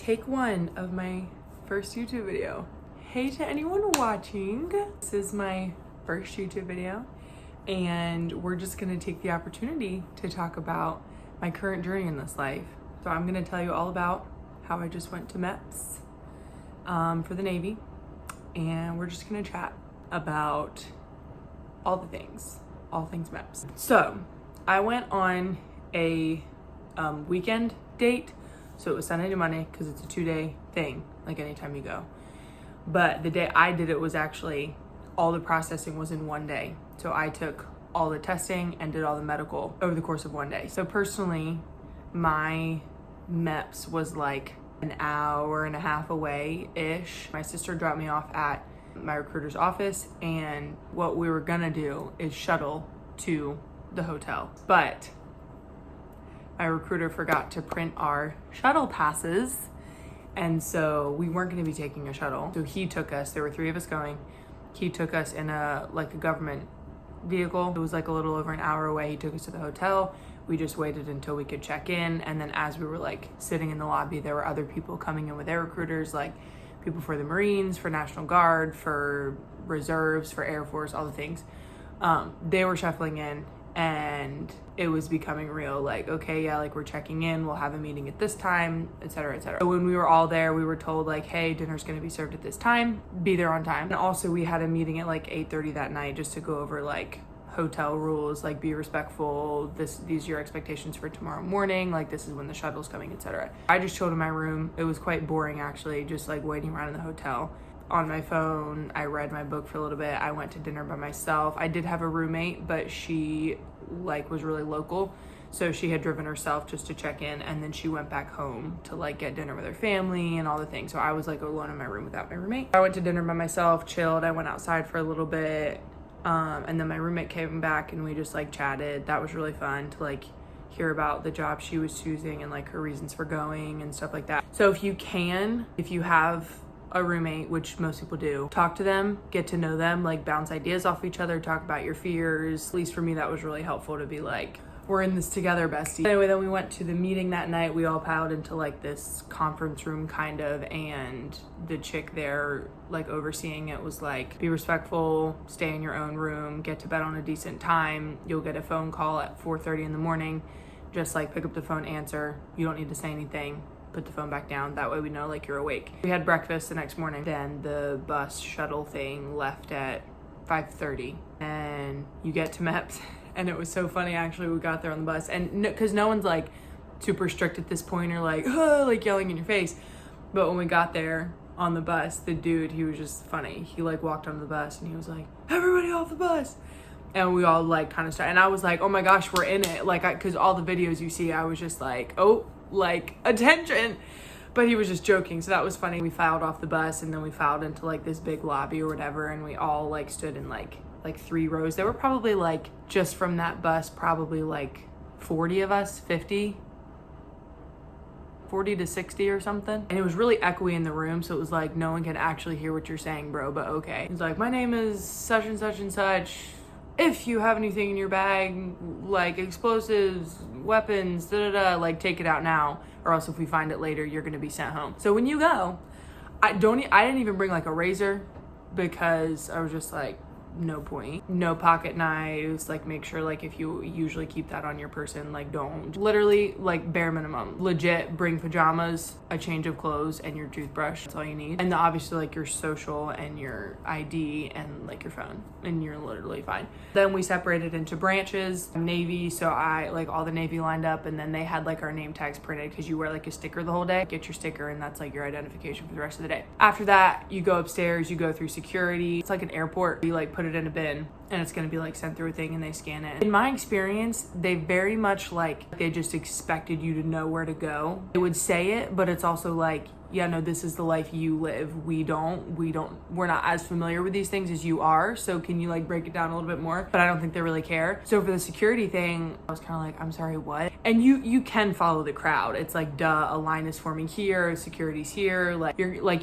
take one of my first YouTube video. Hey to anyone watching. This is my first YouTube video, and we're just gonna take the opportunity to talk about my current journey in this life. So I'm gonna tell you all about how I just went to MEPS for the Navy, and we're just gonna chat about all things MEPS. So I went on a weekend date, so it was Sunday to Monday because it's a 2-day thing, like anytime you go. But the day I did it was actually, all the processing was in one day. So I took all the testing and did all the medical over the course of one day. So personally, my MEPS was like an hour and a half away-ish. My sister dropped me off at my recruiter's office, and what we were gonna do is shuttle to the hotel. But my recruiter forgot to print our shuttle passes, and so we weren't gonna be taking a shuttle. So he took us, there were 3 of us going. He took us in a government vehicle. It was like a little over an hour away. He took us to the hotel. We just waited until we could check in, and then as we were like sitting in the lobby, there were other people coming in with their recruiters, like people for the Marines, for National Guard, for reserves, for Air Force, all the things. They were shuffling in, and it was becoming real, like, okay, yeah, like we're checking in, we'll have a meeting at this time, etc., etc. So when we were all there, we were told like, hey, dinner's gonna be served at this time, be there on time. And also we had a meeting at like 8:30 that night just to go over like hotel rules, like be respectful, these are your expectations for tomorrow morning, like this is when the shuttle's coming, etc. I just chilled in my room. It was quite boring actually, just like waiting around in the hotel. On my phone, I read my book for a little bit. I went to dinner by myself. I did have a roommate, but she like was really local, so she had driven herself just to check in, and then she went back home to like get dinner with her family and all the things. So I was like alone in my room without my roommate. I went to dinner by myself, chilled. I went outside for a little bit, and then my roommate came back and we just like chatted. That was really fun to like hear about the job she was choosing and like her reasons for going and stuff like that. So if you have a roommate, which most people do, talk to them, get to know them, like bounce ideas off each other, talk about your fears. At least for me, that was really helpful to be like, we're in this together, bestie. Anyway, then we went to the meeting that night. We all piled into like this conference room kind of, and the chick there like overseeing it was like, be respectful, stay in your own room, get to bed on a decent time. You'll get a phone call at 4:30 in the morning. Just like pick up the phone, answer. You don't need to say anything. Put the phone back down. That way we know like you're awake. We had breakfast the next morning. Then the bus shuttle thing left at 5:30, and you get to MEPS. And it was so funny actually. We got there on the bus, and because no one's like super strict at this point or like like yelling in your face. But when we got there on the bus, the dude, he was just funny. He like walked onto the bus and he was like, everybody off the bus. And we all like kind of started, and I was like, oh my gosh, we're in it. Like, because all the videos you see, I was just like, oh, like attention. But he was just joking, so that was funny. We filed off the bus, and then we filed into like this big lobby or whatever, and we all like stood in like 3 rows. There were probably like, just from that bus, probably like 40 of us, 40 to 60 or something. And it was really echoey in the room, so it was like no one can actually hear what you're saying, bro, but okay. He's like, my name is such and such and such. If you have anything in your bag, like explosives, weapons, like take it out now, or else if we find it later, you're gonna be sent home. So when you go, I didn't even bring like a razor, because I was just like, no point. No pocket knives, like make sure like if you usually keep that on your person, like don't. Literally like bare minimum. Legit, bring pajamas, a change of clothes, and your toothbrush. That's all you need. And obviously like your social and your ID and like your phone, and you're literally fine. Then we separated into branches. Navy, so I like all the Navy lined up, and then they had like our name tags printed, because you wear like a sticker the whole day. Get your sticker, and that's like your identification for the rest of the day. After that, you go upstairs, you go through security. It's like an airport. You like put it in a bin, and it's going to be like sent through a thing, and they scan it. In my experience, they very much like, they just expected you to know where to go. They would say it, but it's also like, yeah, no, this is the life you live. We're not as familiar with these things as you are, so can you like break it down a little bit more? But I don't think they really care. So for the security thing, I was kind of like, I'm sorry, what? And you can follow the crowd. It's like, duh, a line is forming here, security's here, like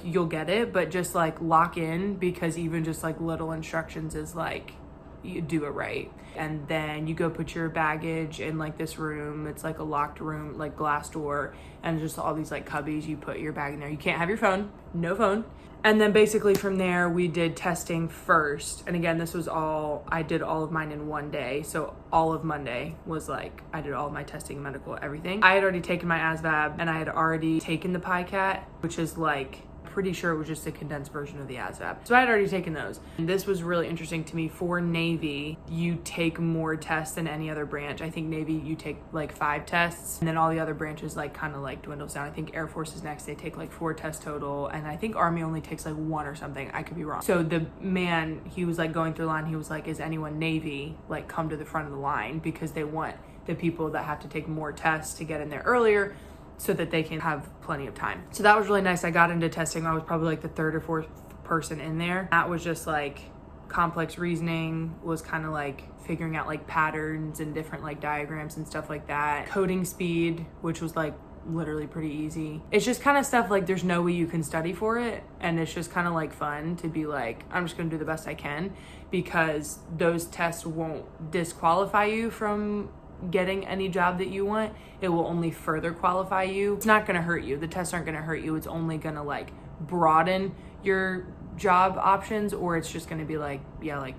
you'll get it, but just like lock in, because even just like little instructions is like you do it right. And then you go put your baggage in like this room. It's like a locked room, like glass door, and just all these like cubbies. You put your bag in there. You can't have your phone, no phone. And then basically from there, we did testing first. And again, this was I did all of mine in one day. So all of Monday was like, I did all of my testing, medical, everything. I had already taken my ASVAB, and I had already taken the PICAT, which is like, pretty sure it was just a condensed version of the ASVAB. So I had already taken those. And this was really interesting to me. For Navy, you take more tests than any other branch. I think Navy, you take like 5 tests, and then all the other branches like kind of like dwindles down. I think Air Force is next. They take like 4 tests total, and I think Army only takes like 1 or something. I could be wrong. So the man, he was like going through the line. He was like, is anyone Navy? Like, come to the front of the line, because they want the people that have to take more tests to get in there earlier, so that they can have plenty of time. So that was really nice. I got into testing. I was probably like the 3rd or 4th person in there. That was just like complex reasoning, was kind of like figuring out like patterns and different like diagrams and stuff like that. Coding speed, which was like literally pretty easy. It's just kind of stuff like there's no way you can study for it. And it's just kind of like fun to be like, I'm just gonna do the best I can, because those tests won't disqualify you from getting any job that you want. It will only further qualify you. It's not gonna hurt you. The tests aren't gonna hurt you. It's only gonna like broaden your job options, or it's just gonna be like, yeah, like,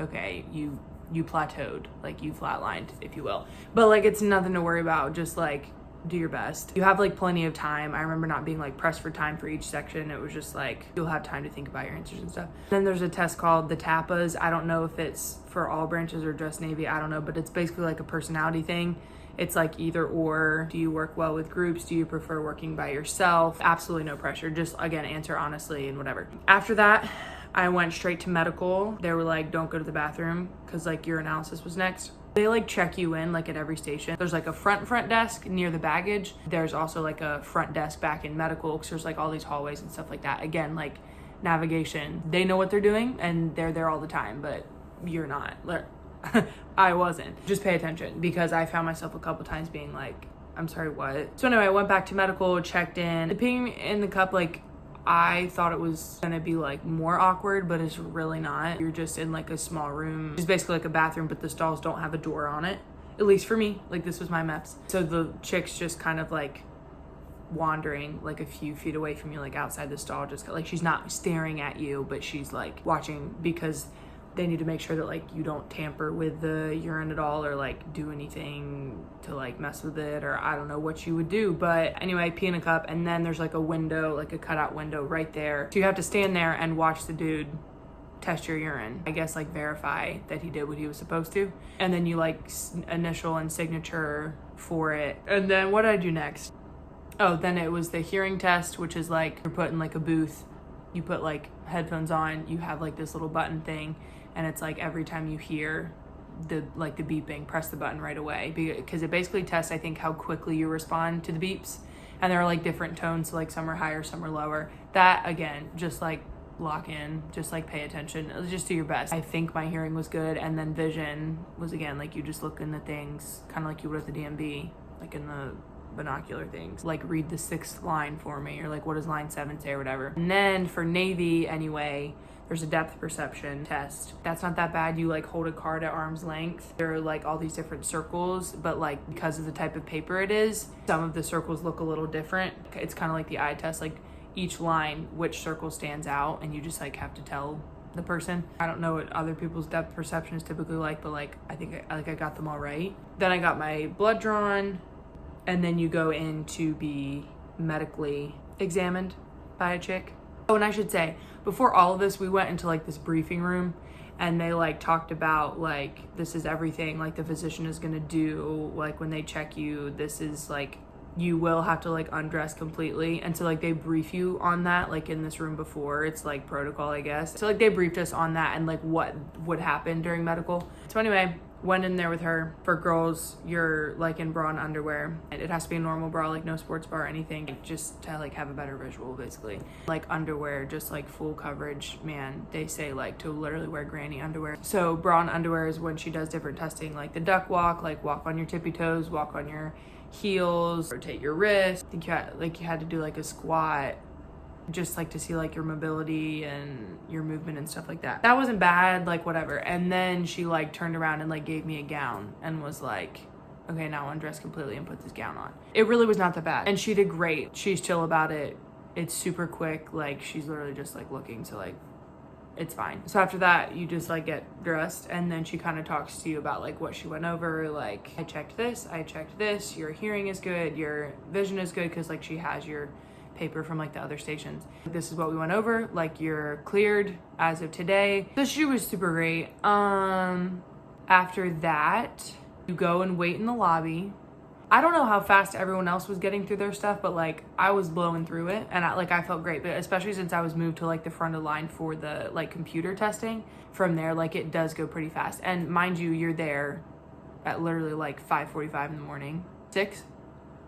okay, you plateaued, like you flatlined, if you will. But like, it's nothing to worry about. Just like, do your best. You have like plenty of time. I remember not being like pressed for time for each section. It was just like, you'll have time to think about your answers and stuff. Then there's a test called the TAPAs. I don't know if it's for all branches or just Navy. I don't know, but it's basically like a personality thing. It's like either or. Do you work well with groups? Do you prefer working by yourself? Absolutely no pressure. Just again, answer honestly and whatever. After that, I went straight to medical. They were like, don't go to the bathroom, because like your analysis was next. They like check you in like at every station. There's like a front desk near the baggage. There's also like a front desk back in medical, because there's like all these hallways and stuff like that. Again, like navigation. They know what they're doing and they're there all the time, but you're not. I wasn't. Just pay attention, because I found myself a couple times being like, I'm sorry, what? So anyway, I went back to medical, checked in. The peeing in the cup, like, I thought it was gonna be like more awkward, but it's really not. You're just in like a small room. It's basically like a bathroom, but the stalls don't have a door on it. At least for me, like this was my MEPS. So the chick's just kind of like wandering like a few feet away from you, like outside the stall, just like she's not staring at you, but she's like watching, because they need to make sure that like you don't tamper with the urine at all, or like do anything to like mess with it, or I don't know what you would do. But anyway, pee in a cup, and then there's like a window, like a cutout window right there. So you have to stand there and watch the dude test your urine. I guess like verify that he did what he was supposed to. And then you like initial and signature for it. And then what did I do next? Oh, then it was the hearing test, which is like you're put in like a booth. You put like headphones on, you have like this little button thing, and it's like every time you hear the beeping, press the button right away, because it basically tests, I think, how quickly you respond to the beeps. And there are like different tones, so like some are higher, some are lower. That again, just like lock in, just like pay attention, just do your best. I think my hearing was good. And then vision was, again, like you just look in the things kind of like you would at the DMV, like in the binocular things, like read the 6th line for me, or like what does line 7 say, or whatever. And then for Navy anyway, there's a depth perception test. That's not that bad. You like hold a card at arm's length. There are like all these different circles, but like because of the type of paper it is, some of the circles look a little different. It's kind of like the eye test, like each line, which circle stands out, and you just like have to tell the person. I don't know what other people's depth perception is typically like, but like I think I got them all right. Then I got my blood drawn, and then you go in to be medically examined by a chick. Oh, and I should say, before all of this, we went into like this briefing room, and they like talked about like, this is everything like the physician is gonna do, like when they check you, this is like, you will have to like undress completely. And so like they brief you on that, like in this room before. It's like protocol, I guess. So like they briefed us on that and like what would happen during medical. So anyway, went in there with her. For girls, you're like in bra and underwear. It has to be a normal bra, like no sports bra or anything, just to like have a better visual, basically. Like underwear, just like full coverage. Man, they say like to literally wear granny underwear. So bra and underwear is when she does different testing, like the duck walk, like walk on your tippy toes, walk on your heels, rotate your wrist. I think you had to do like a squat just like to see like your mobility and your movement and stuff like that. That wasn't bad, like whatever. And then she like turned around and like gave me a gown and was like, okay, now undress completely and put this gown on. It really was not that bad. And she did great. She's chill about it. It's super quick. Like she's literally just like looking, so like it's fine. So after that, you just like get dressed, and then she kind of talks to you about like what she went over. Like, I checked this, your hearing is good, your vision is good, because like she has your paper from like the other stations. This is what we went over, like you're cleared as of today. So she was super great. After that, you go and wait in the lobby. I don't know how fast everyone else was getting through their stuff, but like I was blowing through it, and I felt great. But especially since I was moved to like the front of the line for the like computer testing, from there like it does go pretty fast. And mind you, you're there at literally like 5:45 in the morning, 6.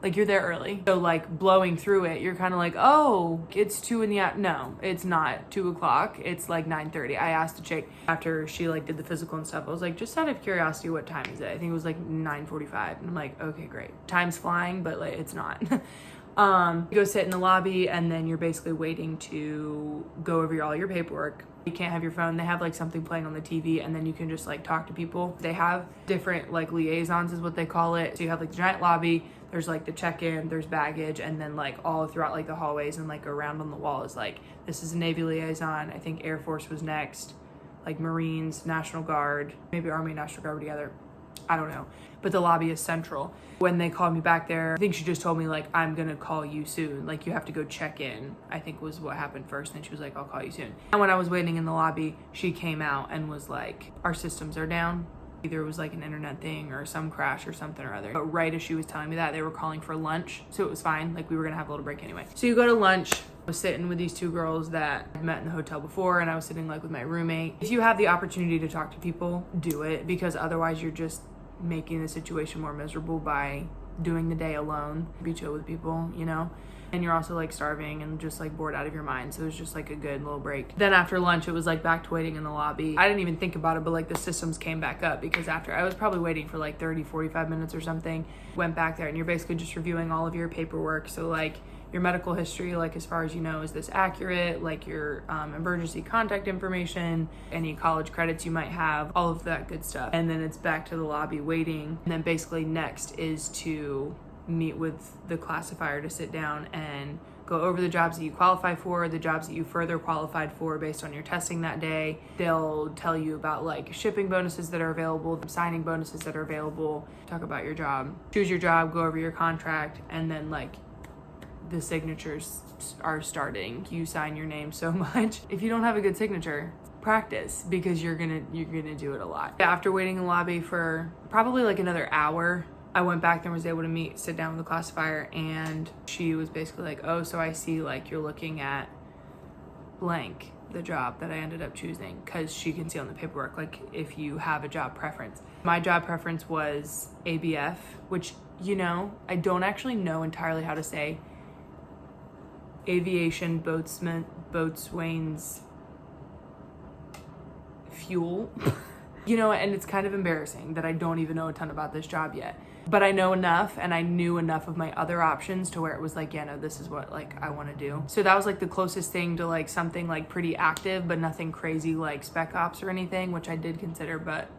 Like you're there early. So like blowing through it, you're kind of like, oh, it's 2 in the no, it's not 2 o'clock. It's like 9:30. I asked a chick after she like did the physical and stuff. I was like, just out of curiosity, what time is it? I think it was like 9:45. And I'm like, okay, great. Time's flying, but like it's not. You go sit in the lobby, and then you're basically waiting to go over all your paperwork. You can't have your phone. They have like something playing on the TV, and then you can just like talk to people. They have different like liaisons is what they call it. So you have like the giant lobby, there's like the check-in, there's baggage, and then like all throughout like the hallways and like around on the wall is like, this is a Navy liaison. I think Air Force was next, like Marines, National Guard, maybe Army and National Guard together. I don't know. But the lobby is central. When they called me back there, I think she just told me like, I'm gonna call you soon. Like you have to go check in, I think was what happened first. And she was like, I'll call you soon. And when I was waiting in the lobby, she came out and was like, our systems are down. Either it was like an internet thing or some crash or something or other. But right as she was telling me that, they were calling for lunch. So it was fine. Like we were gonna have a little break anyway. So you go to lunch. I was sitting with these 2 girls that I'd met in the hotel before, and I was sitting like with my roommate. If you have the opportunity to talk to people, do it, because otherwise you're just making the situation more miserable by doing the day alone. Be chill with people, you know? And you're also like starving and just like bored out of your mind. So it was just like a good little break. Then after lunch, it was like back to waiting in the lobby. I didn't even think about it, but like the systems came back up, because after I was probably waiting for like 30-45 minutes or something, went back there, and you're basically just reviewing all of your paperwork. So like your medical history, like as far as you know, is this accurate? Like your emergency contact information, any college credits you might have, all of that good stuff. And then it's back to the lobby waiting. And then basically next is to meet with the classifier to sit down and go over the jobs that you qualify for, the jobs that you further qualified for based on your testing that day. They'll tell you about like shipping bonuses that are available, signing bonuses that are available, talk about your job, choose your job, go over your contract, and then like the signatures are starting. You sign your name so much. If you don't have a good signature, practice, because you're gonna do it a lot. After waiting in the lobby for probably like another hour, I went back there and was able to sit down with the classifier, and she was basically like, oh, so I see like you're looking at blank, the job that I ended up choosing, because she can see on the paperwork like if you have a job preference. My job preference was ABF, which, you know, I don't actually know entirely how to say. Aviation boatswain's fuel. You know, and it's kind of embarrassing that I don't even know a ton about this job yet. But I know enough, and I knew enough of my other options to where it was like, yeah, no, this is what like I want to do. So that was like the closest thing to like something like pretty active, but nothing crazy like spec ops or anything, which I did consider, but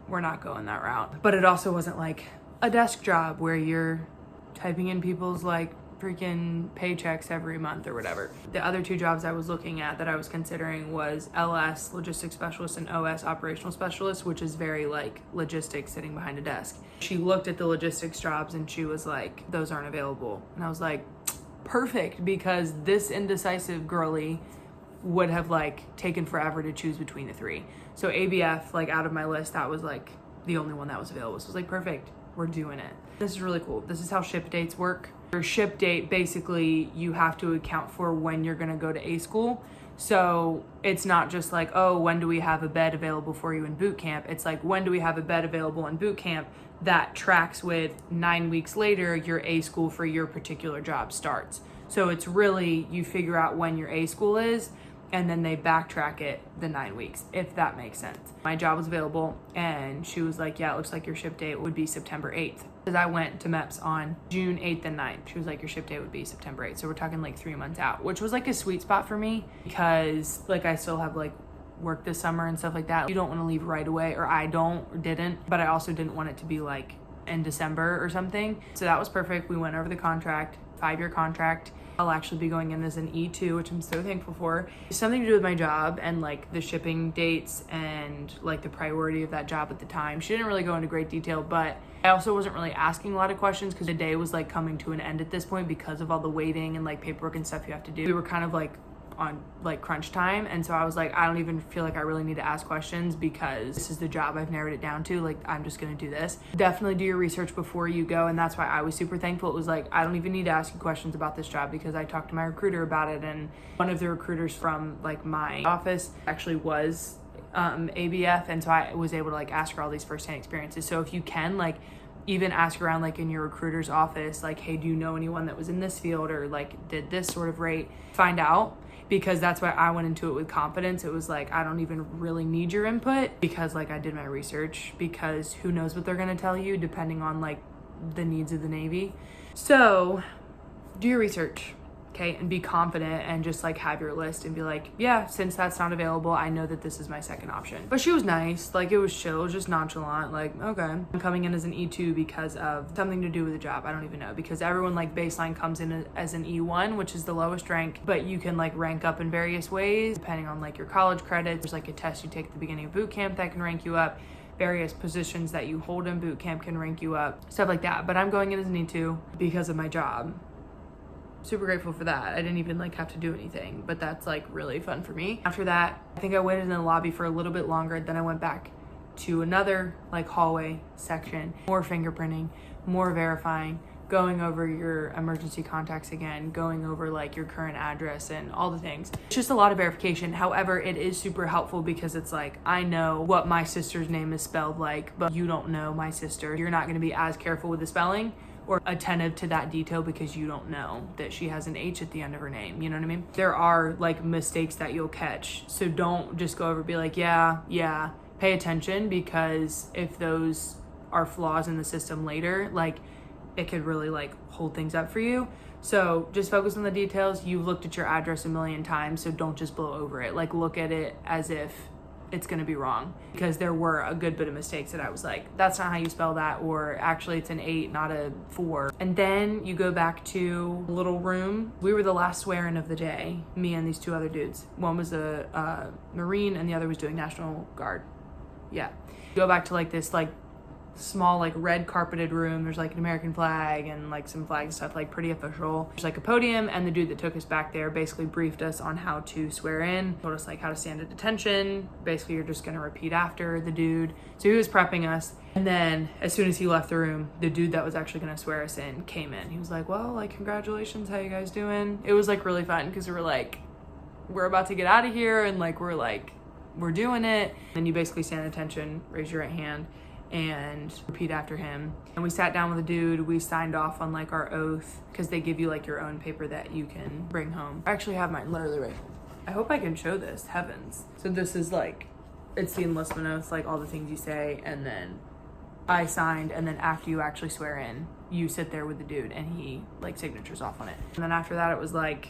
we're not going that route. But it also wasn't like a desk job where you're typing in people's like freaking paychecks every month or whatever. The other 2 jobs I was looking at that I was considering was LS, logistics specialist, and OS, operational specialist, which is very like logistics, sitting behind a desk. She looked at the logistics jobs and she was like, those aren't available. And I was like, perfect, because this indecisive girly would have like taken forever to choose between the 3. So ABF, like out of my list, that was like the only one that was available. So I was like, perfect, we're doing it. This is really cool. This is how ship dates work. Your ship date, basically, you have to account for when you're gonna go to A school. So it's not just like, oh, when do we have a bed available for you in boot camp? It's like, when do we have a bed available in boot camp that tracks with 9 weeks later, your A school for your particular job starts. So it's really, you figure out when your A school is, and then they backtrack it the 9 weeks, if that makes sense. My job was available, and she was like, yeah, it looks like your ship date would be September 8th. Because I went to MEPS on June 8th and 9th. She was like, your ship date would be September 8th. So we're talking like 3 months out, which was like a sweet spot for me because like I still have like work this summer and stuff like that. You don't want to leave right away, or I don't, or didn't, but I also didn't want it to be like in December or something. So that was perfect. We went over the contract, 5-year contract. I'll actually be going in as an E2, which I'm so thankful for. It's something to do with my job and like the shipping dates and like the priority of that job at the time. She didn't really go into great detail, but I also wasn't really asking a lot of questions because the day was like coming to an end at this point because of all the waiting and like paperwork and stuff you have to do. We were kind of like on like crunch time, and so I was like, I don't even feel like I really need to ask questions because this is the job I've narrowed it down to. Like, I'm just gonna do this. Definitely do your research before you go, and that's why I was super thankful. It was like, I don't even need to ask you questions about this job because I talked to my recruiter about it, and one of the recruiters from like my office actually was ABF, and so I was able to like ask her all these firsthand experiences. So if you can, like, even ask around like in your recruiter's office, like, hey, do you know anyone that was in this field or like did this sort of rate? Find out, because that's why I went into it with confidence. It was like, I don't even really need your input because like I did my research, because who knows what they're gonna tell you depending on like the needs of the Navy. So do your research, okay, and be confident and just like have your list and be like, yeah, since that's not available, I know that this is my second option. But she was nice, like it was chill, it was just nonchalant, like, okay, I'm coming in as an E2 because of something to do with the job. I don't even know, because everyone like baseline comes in as an E1, which is the lowest rank, but you can like rank up in various ways depending on like your college credits. There's like a test you take at the beginning of boot camp that can rank you up. Various positions that you hold in boot camp can rank you up, stuff like that. But I'm going in as an E2 because of my job. Super grateful for that. I didn't even like have to do anything, but that's like really fun for me. After that, I think I waited in the lobby for a little bit longer. Then I went back to another like hallway section, more fingerprinting, more verifying, going over your emergency contacts again, going over like your current address and all the things. It's just a lot of verification. However, it is super helpful because it's like, I know what my sister's name is spelled like, but you don't know my sister. You're not gonna be as careful with the spelling or attentive to that detail because you don't know that she has an H at the end of her name. You know what I mean? There are like mistakes that you'll catch. So don't just go over and be like, yeah, pay attention, because if those are flaws in the system later, like it could really like hold things up for you. So just focus on the details. You've looked at your address a million times, so don't just blow over it. Like look at it as if it's gonna be wrong, because there were a good bit of mistakes that I was like, that's not how you spell that, or actually it's an 8, not a 4. And then you go back to a little room. We were the last swear-in of the day, me and these 2 other dudes. One was a Marine and the other was doing National Guard. Yeah. Go back to like this like small like red carpeted room. There's like an American flag and like some flag stuff, like pretty official. There's like a podium, and the dude that took us back there basically briefed us on how to swear in, told us like how to stand at attention. Basically you're just gonna repeat after the dude. So he was prepping us, and then as soon as he left the room, the dude that was actually gonna swear us in came in. He was like, well, like, congratulations, how you guys doing? It was like really fun because we were like, we're about to get out of here, and like we're doing it. And you basically stand at attention, raise your right hand, and repeat after him. And we sat down with a dude, we signed off on like our oath, because they give you like your own paper that you can bring home. I actually have mine literally right. I hope I can show this, heavens. So this is like, it's the enlistment oath, like all the things you say, and then I signed, and then after you actually swear in, you sit there with the dude and he like signatures off on it. And then after that it was like,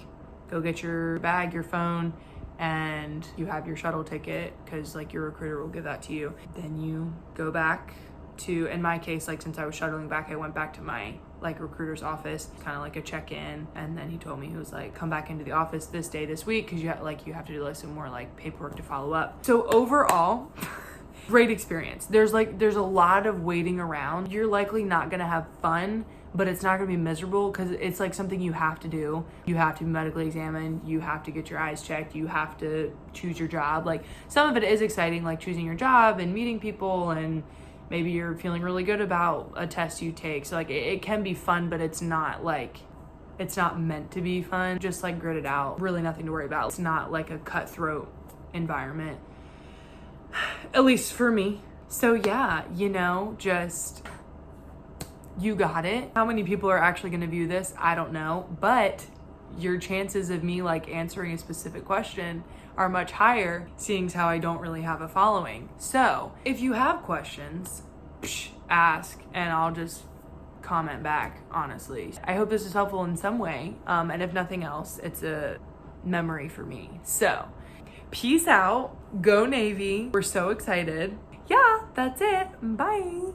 go get your bag, your phone, and you have your shuttle ticket, because like your recruiter will give that to you. Then you go back to, in my case, like since I was shuttling back, I went back to my like recruiter's office, kind of like a check-in, and then he told me, he was like, come back into the office this day this week, because you have to do like some more like paperwork to follow up. So overall, great experience. There's a lot of waiting around. You're likely not gonna have fun, but it's not gonna be miserable, because it's like something you have to do. You have to be medically examined, you have to get your eyes checked, you have to choose your job. Like some of it is exciting, like choosing your job and meeting people, and maybe you're feeling really good about a test you take. So like it can be fun, but it's not meant to be fun. Just like grit it out, really nothing to worry about. It's not like a cutthroat environment, at least for me. So yeah, just, you got it. How many people are actually gonna view this? I don't know, but your chances of me like answering a specific question are much higher, seeing as how I don't really have a following. So if you have questions, ask, and I'll just comment back, honestly. I hope this is helpful in some way, and if nothing else, it's a memory for me. So peace out, go Navy, we're so excited. Yeah, that's it, bye.